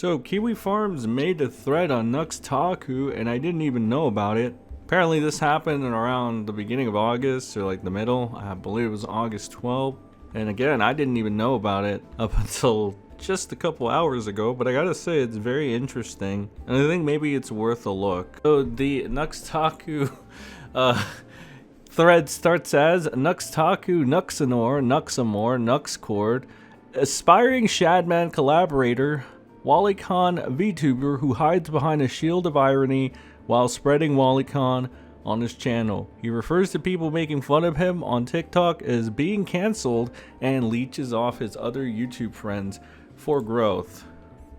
So kiwifarms made a thread on Nux Taku and I didn't even know about it. Apparently this happened around the beginning of August or like the middle. I believe it was August 12th. And again, I didn't even know about it up until just a couple hours ago, but I gotta say it's very interesting. And I think maybe it's worth a look. So the Nux Taku thread starts as Nux Taku, nuxanor, nuxamor, nuxcord, aspiring Shadman collaborator, WallyCon VTuber who hides behind a shield of irony while spreading WallyCon on his channel. He refers to people making fun of him on TikTok as being cancelled and leeches off his other YouTube friends for growth.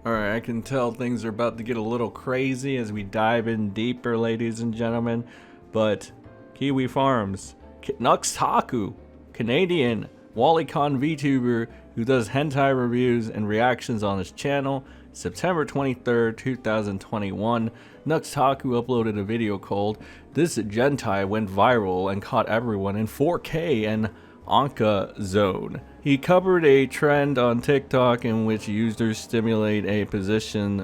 Alright, I can tell things are about to get a little crazy as we dive in deeper, ladies and gentlemen, but kiwifarms, Nux Taku, Canadian WallyCon VTuber who does hentai reviews and reactions on his channel. September 23rd, 2021, Nux Taku uploaded a video called "This Gentai Went Viral and Caught Everyone in 4K and Anka Zone." He covered a trend on TikTok in which users stimulate a position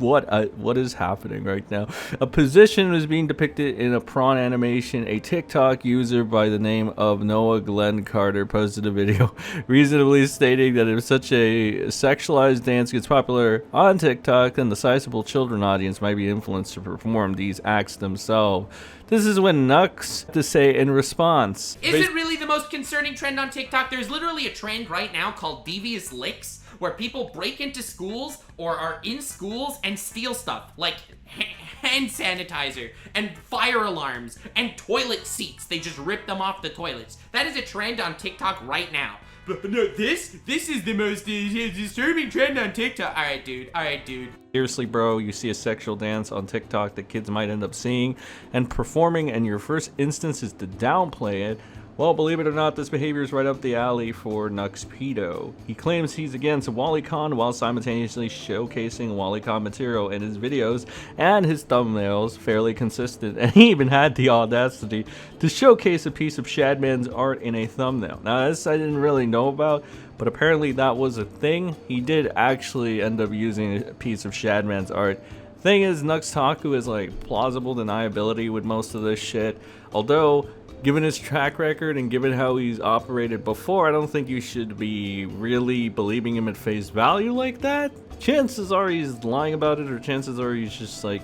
what is happening right now? A position was being depicted in a prawn animation. A TikTok user by the name of Noah Glenn Carter posted a video reasonably stating that if such a sexualized dance gets popular on TikTok, then the sizable children audience might be influenced to perform these acts themselves. This is when Nux to say in response. Is it really the most concerning trend on TikTok? There's literally a trend right now called devious licks, where people break into schools or are in schools and steal stuff like hand sanitizer and fire alarms and toilet seats. They just rip them off the toilets. That is a trend on TikTok right now. But no, this is the most disturbing trend on TikTok. All right, dude. Seriously, bro, you see a sexual dance on TikTok that kids might end up seeing and performing, and your first instance is to downplay it. Well, believe it or not, this behavior is right up the alley for Nux Pedo. He claims he's against WallyCon while simultaneously showcasing WallyCon material in his videos and his thumbnails, fairly consistent, and he even had the audacity to showcase a piece of Shadman's art in a thumbnail. Now, this I didn't really know about, but apparently that was a thing. He did actually end up using a piece of Shadman's art. Thing is, Nux Taku is like plausible deniability with most of this shit, although given his track record and given how he's operated before, I don't think you should be really believing him at face value like that. Chances are he's lying about it, or chances are he's just like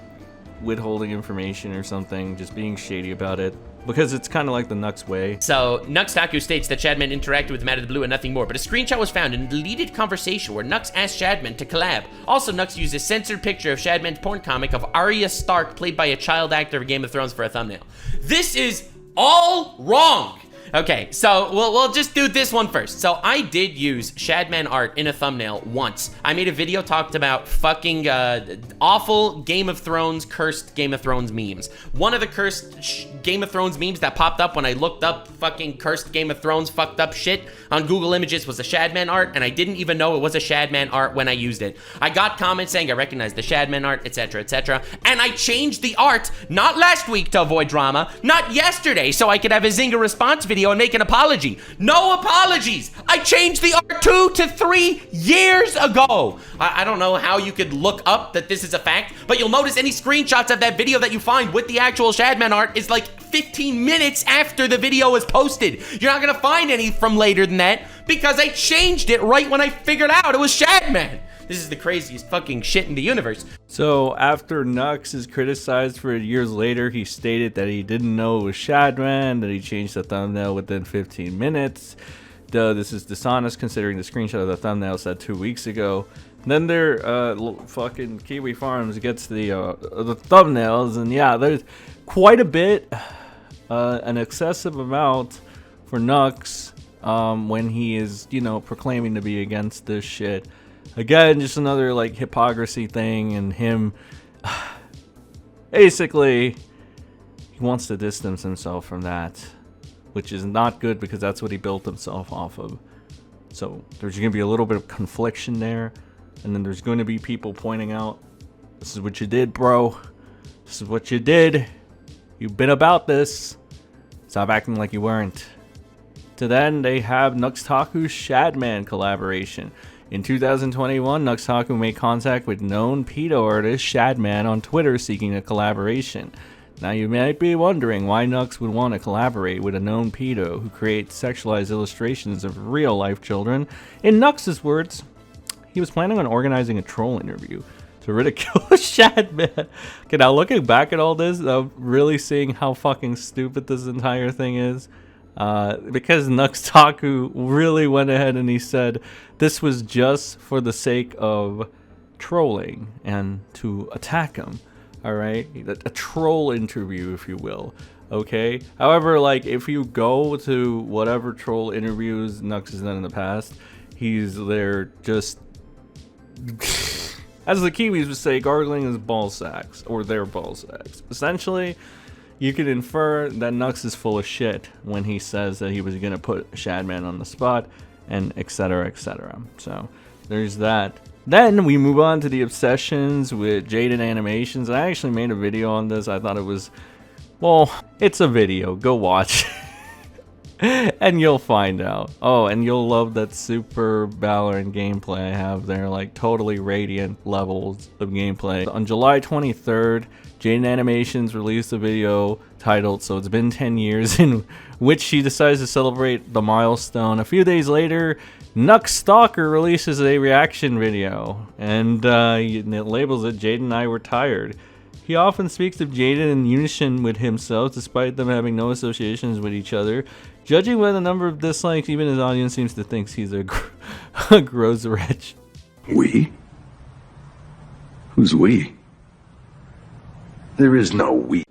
withholding information or something, just being shady about it. Because it's kind of like the Nux way. So, Nux Taku states that Shadman interacted with him out of the blue and nothing more, but a screenshot was found in a deleted conversation where Nux asked Shadman to collab. Also, Nux used a censored picture of Shadman's porn comic of Arya Stark, played by a child actor of Game of Thrones, for a thumbnail. This is all wrong. Okay, so we'll just do this one first. So I did use Shadman art in a thumbnail once. I made a video talked about fucking awful Game of Thrones, cursed Game of Thrones memes. One of the cursed Game of Thrones memes that popped up when I looked up fucking cursed Game of Thrones fucked up shit on Google Images was a Shadman art, and I didn't even know it was a Shadman art when I used it. I got comments saying I recognized the Shadman art, etc., etc., and I changed the art, not last week to avoid drama, not yesterday so I could have a Zynga response video and make an apology. No apologies. I changed the art 2 to 3 years ago. I don't know how you could look up that this is a fact, but you'll notice any screenshots of that video that you find with the actual Shadman art is like 15 minutes after the video was posted. You're not gonna find any from later than that because I changed it right when I figured out it was Shadman. This is the craziest fucking shit in the universe. So after Nux is criticized for it years later, he stated that he didn't know it was Shadman, that he changed the thumbnail within 15 minutes. Though this is dishonest considering the screenshot of the thumbnail said 2 weeks ago. Then their fucking kiwifarms gets the thumbnails, and yeah, there's quite a bit, an excessive amount for Nux when he is, you know, proclaiming to be against this shit. Again, just another like hypocrisy thing, and him basically he wants to distance himself from that, which is not good because that's what he built himself off of. So there's going to be a little bit of confliction there, and then there's going to be people pointing out, this is what you did, bro. This is what you did. You've been about this. Stop acting like you weren't. To then, they have Nux Taku's Shadman collaboration. In 2021, Nux Taku made contact with known pedo artist Shadman on Twitter seeking a collaboration. Now you might be wondering why Nux would want to collaborate with a known pedo who creates sexualized illustrations of real-life children. In Nux's words, he was planning on organizing a troll interview to ridicule Shadman. Okay, now looking back at all this, I'm really seeing how fucking stupid this entire thing is. Because Nux Taku really went ahead and he said this was just for the sake of trolling and to attack him. Alright? A troll interview, if you will. Okay? However, like, if you go to whatever troll interviews Nux has done in the past, he's there just... as the Kiwis would say, gargling his ball sacks. Or their ball sacks. Essentially, you can infer that Nux is full of shit when he says that he was gonna put Shadman on the spot, and etc, etc. So, there's that. Then we move on to the obsessions with Jaiden animations. I actually made a video on this. I thought it was, well, it's a video. Go watch. And you'll find out. Oh, and you'll love that super Valorant gameplay I have there, like totally radiant levels of gameplay. On July 23rd, Jaiden Animations released a video titled "So It's Been 10 Years," in which she decides to celebrate the milestone. A few days later, Nux Taku releases a reaction video, and it labels it "Jaiden and I Were Tired." He often speaks of Jaiden in unison with himself, despite them having no associations with each other. Judging by the number of dislikes, even his audience seems to think he's a gross wretch. We? Who's we? There is no we.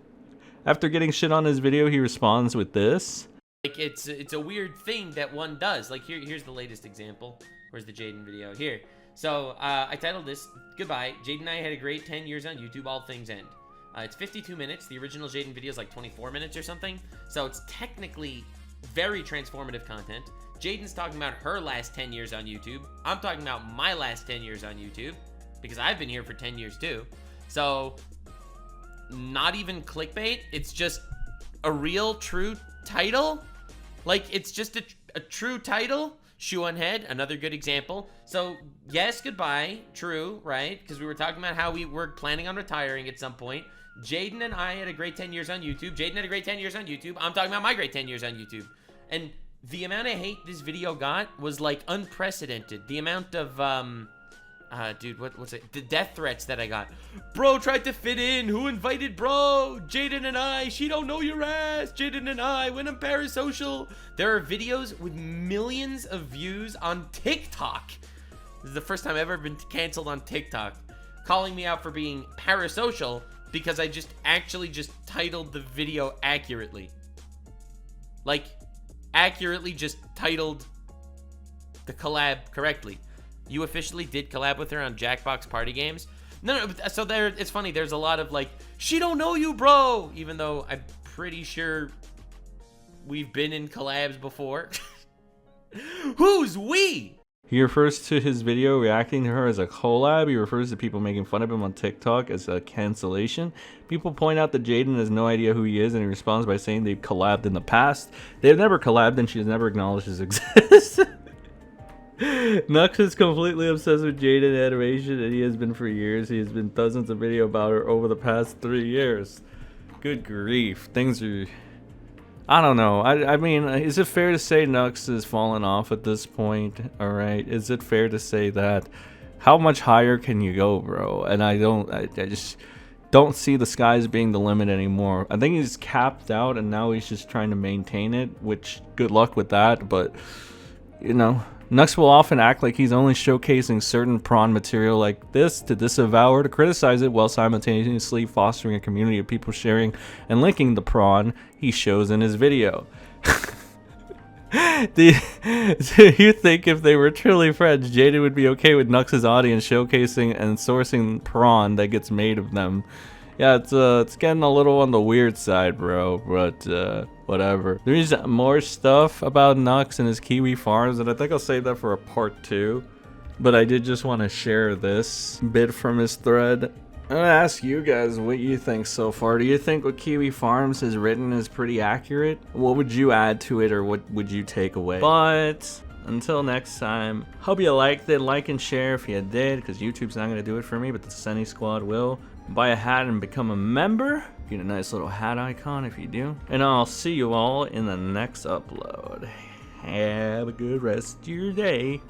After getting shit on his video, he responds with this. Like, it's a weird thing that one does. Like, here's the latest example. Where's the Jaiden video? Here. So, I titled this, "Goodbye, Jaiden and I had a great 10 years on YouTube, all things end." It's 52 minutes. The original Jaiden video is like 24 minutes or something. So, it's technically very transformative content. Jaiden's talking about her last 10 years on YouTube. I'm talking about my last 10 years on YouTube, because I've been here for 10 years too. So, not even clickbait. It's just a real, true title. Like, it's just a true title. Shoe on head, another good example. So, yes, goodbye, true, right? Because we were talking about how we were planning on retiring at some point. Jaiden and I had a great 10 years on YouTube. Jaiden had a great 10 years on YouTube. I'm talking about my great 10 years on YouTube. And the amount of hate this video got was, like, unprecedented. The amount of, dude, what's it? The death threats that I got. Bro tried to fit in. Who invited bro? Jaiden and I. She don't know your ass. Jaiden and I. When I'm parasocial. There are videos with millions of views on TikTok. This is the first time I've ever been canceled on TikTok. Calling me out for being parasocial because I actually just titled the video accurately. Like, accurately just titled the collab correctly. You officially did collab with her on Jackbox Party Games? No, so there, it's funny, there's a lot of like, she don't know you, bro! Even though I'm pretty sure we've been in collabs before. Who's we? He refers to his video reacting to her as a collab. He refers to people making fun of him on TikTok as a cancellation. People point out that Jaiden has no idea who he is, and he responds by saying they've collabed in the past. They've never collabed, and she's never acknowledged his existence. Nux is completely obsessed with Jaiden animation, and he has been for years. He has been dozens of videos about her over the past 3 years. Good grief. Things are... I don't know. I mean, is it fair to say Nux has fallen off at this point? Alright? Is it fair to say that? How much higher can you go, bro? And I just don't see the skies being the limit anymore. I think he's capped out, and now he's just trying to maintain it, which, good luck with that, but, you know... Nux will often act like he's only showcasing certain prawn material like this to disavow or to criticize it, while simultaneously fostering a community of people sharing and linking the prawn he shows in his video. Do you think if they were truly friends, Jaiden would be okay with Nux's audience showcasing and sourcing prawn that gets made of them? Yeah, it's getting a little on the weird side, bro, but whatever. There's more stuff about Nux and his kiwi farms, and I think I'll save that for a part 2. But I did just want to share this bit from his thread. I'm gonna ask you guys what you think so far. Do you think what Kiwi Farms has written is pretty accurate? What would you add to it, or what would you take away? But until next time, hope you liked it. Like and share if you did, because YouTube's not going to do it for me, but the Sunny Squad will. Buy a hat and become a member. Get a nice little hat icon if you do. And I'll see you all in the next upload. Have a good rest of your day.